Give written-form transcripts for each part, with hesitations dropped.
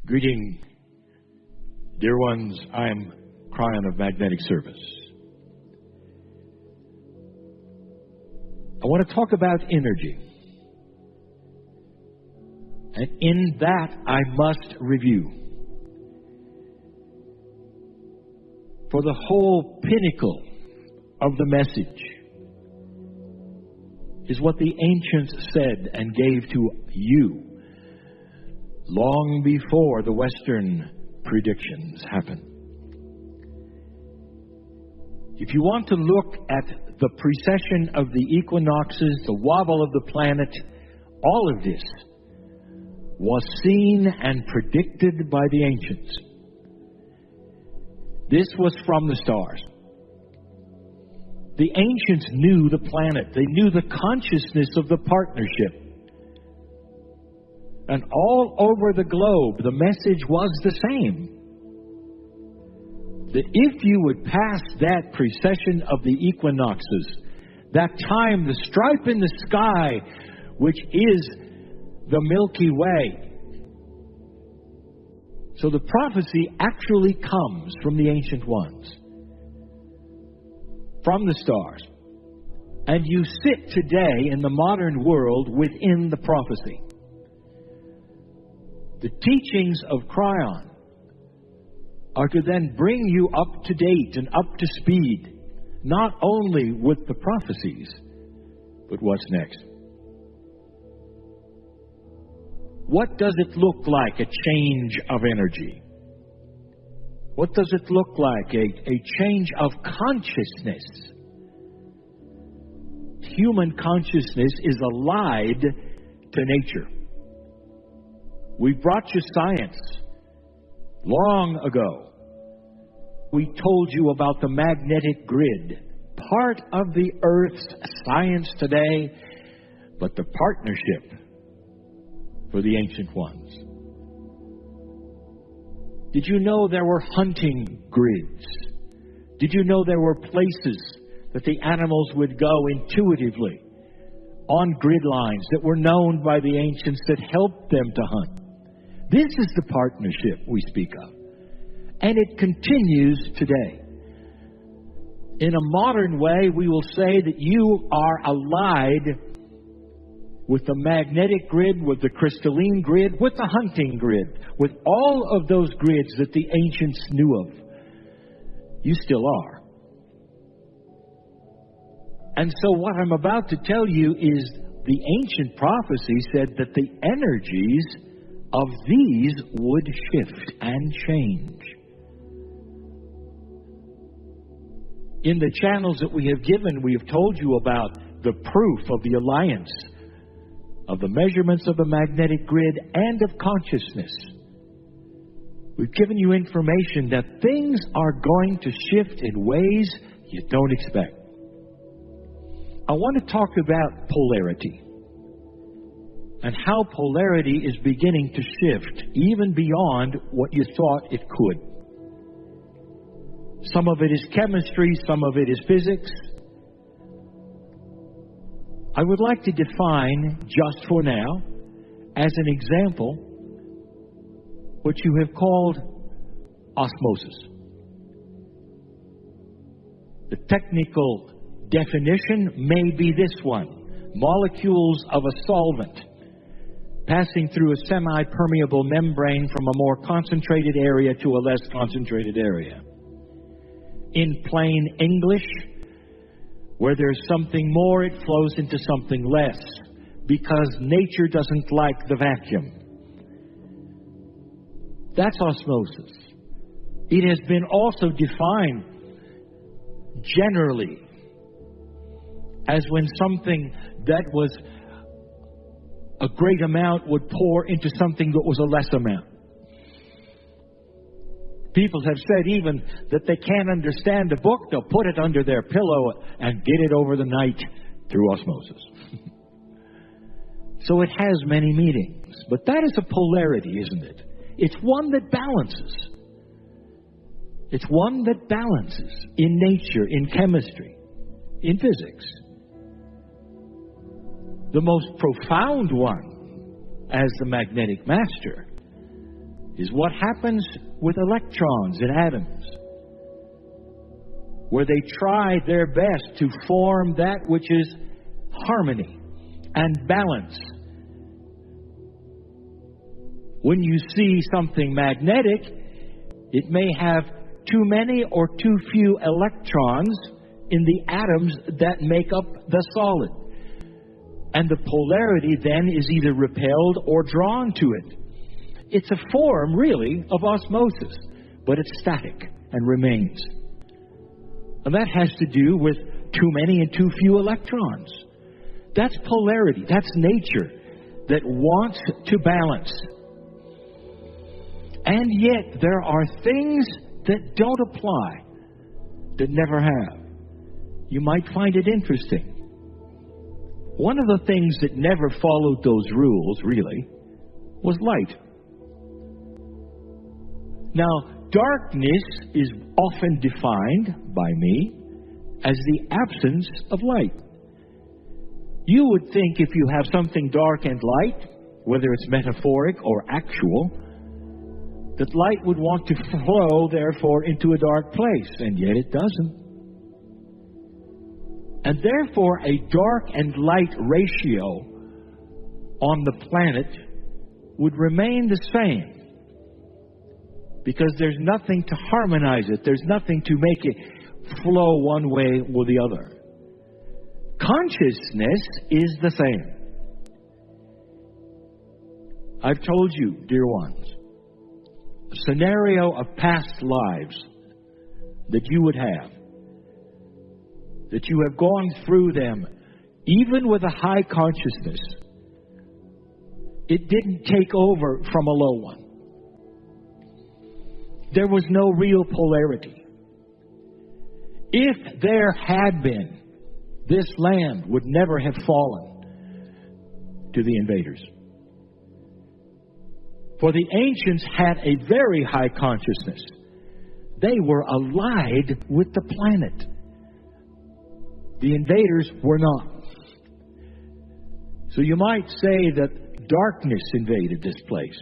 Greeting, dear ones. I'm Kryon of Magnetic Service. I want to talk about energy. And in that, I must review. For the whole pinnacle of the message is what the ancients said and gave to you long before the Western predictions happened. If you want to look at the precession of the equinoxes, the wobble of the planet, all of this was seen and predicted by the ancients. This was from the stars. The ancients knew the planet. They knew the consciousness of the partnership. And all over the globe, the message was the same. That if you would pass that precession of the equinoxes, that time, the stripe in the sky, which is the Milky Way. So the prophecy actually comes from the ancient ones, from the stars. And you sit today in the modern world within the prophecy. The teachings of Kryon are to then bring you up to date and up to speed, not only with the prophecies, but what's next. What does it look like, a change of energy? What does it look like, a change of consciousness? Human consciousness is allied to nature. We brought you science long ago. We told you about the magnetic grid, part of the Earth's science today, but the partnership for the ancient ones. Did you know there were hunting grids? Did you know there were places that the animals would go intuitively on grid lines that were known by the ancients that helped them to hunt? This is the partnership we speak of. And it continues today. In a modern way, we will say that you are allied with the magnetic grid, with the crystalline grid, with the hunting grid, with all of those grids that the ancients knew of. You still are. And so what I'm about to tell you is the ancient prophecy said that the energies of these would shift and change. In the channels that we have given, we have told you about the proof of the alliance, of the measurements of the magnetic grid and of consciousness. We've given you information that things are going to shift in ways you don't expect. I want to talk about polarity and how polarity is beginning to shift even beyond what you thought it could. Some of it is chemistry, some of it is physics. I would like to define, just for now, as an example, what you have called osmosis. The technical definition may be this one: molecules of a solvent passing through a semi-permeable membrane from a more concentrated area to a less concentrated area. In plain English, where there's something more, it flows into something less, because nature doesn't like the vacuum. That's osmosis. It has been also defined generally as when something that was a great amount would pour into something that was a less amount. People have said even that they can't understand a book, they'll put it under their pillow and get it over the night through osmosis. So it has many meanings. But that is a polarity, isn't it? It's one that balances. It's one that balances in nature, in chemistry, in physics. The most profound one, as the magnetic master, is what happens with electrons in atoms, where they try their best to form that which is harmony and balance. When you see something magnetic, it may have too many or too few electrons in the atoms that make up the solid. And the polarity then is either repelled or drawn to it. It's a form, really, of osmosis, but it's static and remains. And that has to do with too many and too few electrons. That's polarity. That's nature that wants to balance. And yet there are things that don't apply, that never have. You might find it interesting. One of the things that never followed those rules, really, was light. Now, darkness is often defined by me as the absence of light. You would think if you have something dark and light, whether it's metaphoric or actual, that light would want to flow, therefore, into a dark place, and yet it doesn't. And therefore, a dark and light ratio on the planet would remain the same, because there's nothing to harmonize it. There's nothing to make it flow one way or the other. Consciousness is the same. I've told you, dear ones, a scenario of past lives that you would have, that you have gone through them, even with a high consciousness. It didn't take over from a low one. There was no real polarity. If there had been, this land would never have fallen to the invaders. For the ancients had a very high consciousness. They were allied with the planet. The invaders were not. So you might say that darkness invaded this place.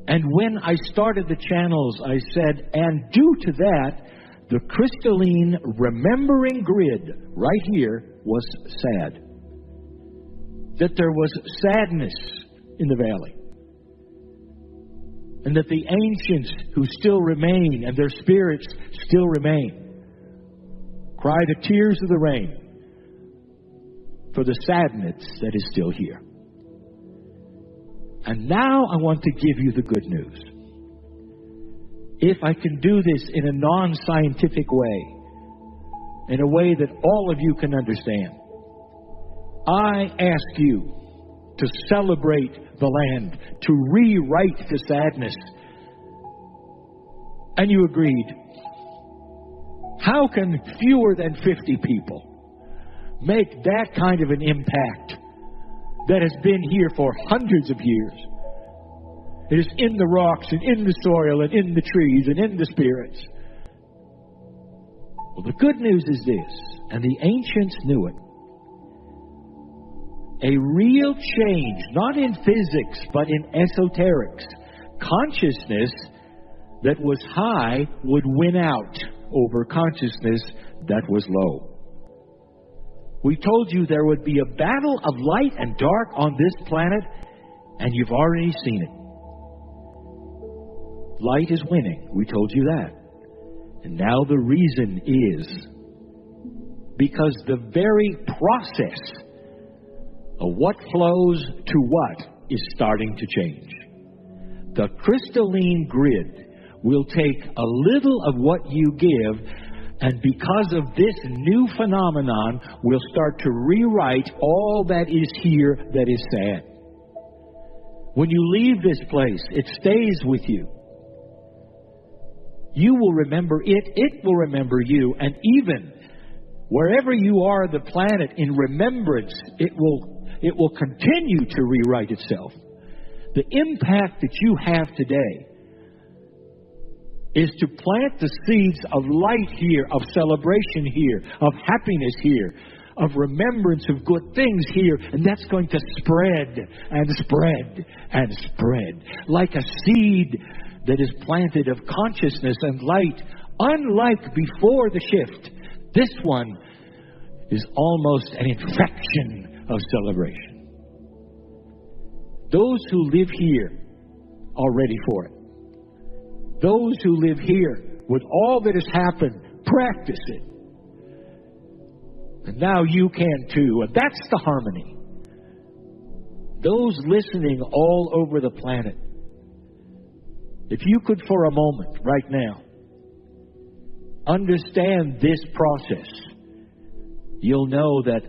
And when I started the channels, I said, and due to that, the crystalline remembering grid right here was sad. That there was sadness in the valley. And that the ancients who still remain, and their spirits still remain, cry the tears of the rain for the sadness that is still here. And now I want to give you the good news. If I can do this in a non-scientific way, in a way that all of you can understand, I ask you to celebrate the land, to rewrite the sadness. And you agreed. How can fewer than 50 people make that kind of an impact that has been here for hundreds of years? It is in the rocks and in the soil and in the trees and in the spirits. Well, the good news is this, and the ancients knew it. A real change, not in physics, but in esoterics. Consciousness that was high would win out over consciousness that was low. We told you there would be a battle of light and dark on this planet, and you've already seen it. Light is winning. We told you that. And now the reason is because the very process of what flows to what is starting to change. The crystalline grid will take a little of what you give, and because of this new phenomenon, will start to rewrite all that is here that is sad. When you leave this place, it stays with you. You will remember it, it will remember you, and even wherever you are on the planet in remembrance, it will continue to rewrite itself. The impact that you have today is to plant the seeds of light here, of celebration here, of happiness here, of remembrance of good things here, and that's going to spread and spread and spread like a seed that is planted of consciousness and light. Unlike before the shift, this one is almost an infection of celebration. Those who live here are ready for it. Those who live here, with all that has happened, practice it. And now you can too. And that's the harmony. Those listening all over the planet, if you could for a moment right now understand this process, you'll know that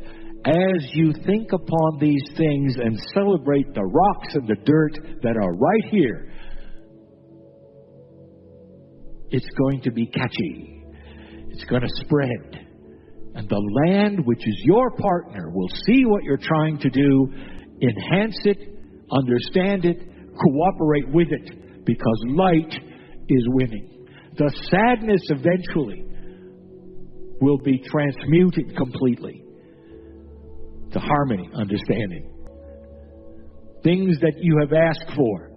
as you think upon these things and celebrate the rocks and the dirt that are right here, it's going to be catchy. It's going to spread. And the land, which is your partner, will see what you're trying to do, enhance it, understand it, cooperate with it, because light is winning. The sadness eventually will be transmuted completely to harmony, understanding. Things that you have asked for,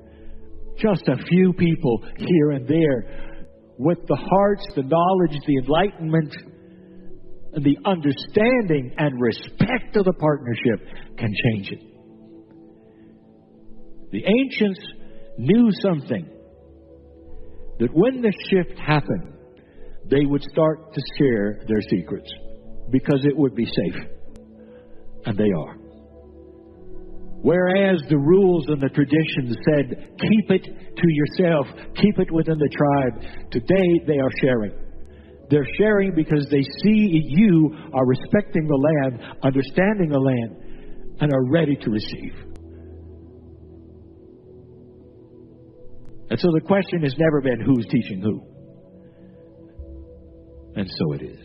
just a few people here and there, with the hearts, the knowledge, the enlightenment, and the understanding and respect of the partnership can change it. The ancients knew something, that when the shift happened, they would start to share their secrets because it would be safe. And they are. Whereas the rules and the traditions said, keep it to yourself, keep it within the tribe, today they are sharing. They're sharing because they see you are respecting the land, understanding the land, and are ready to receive. And so the question has never been who's teaching who. And so it is.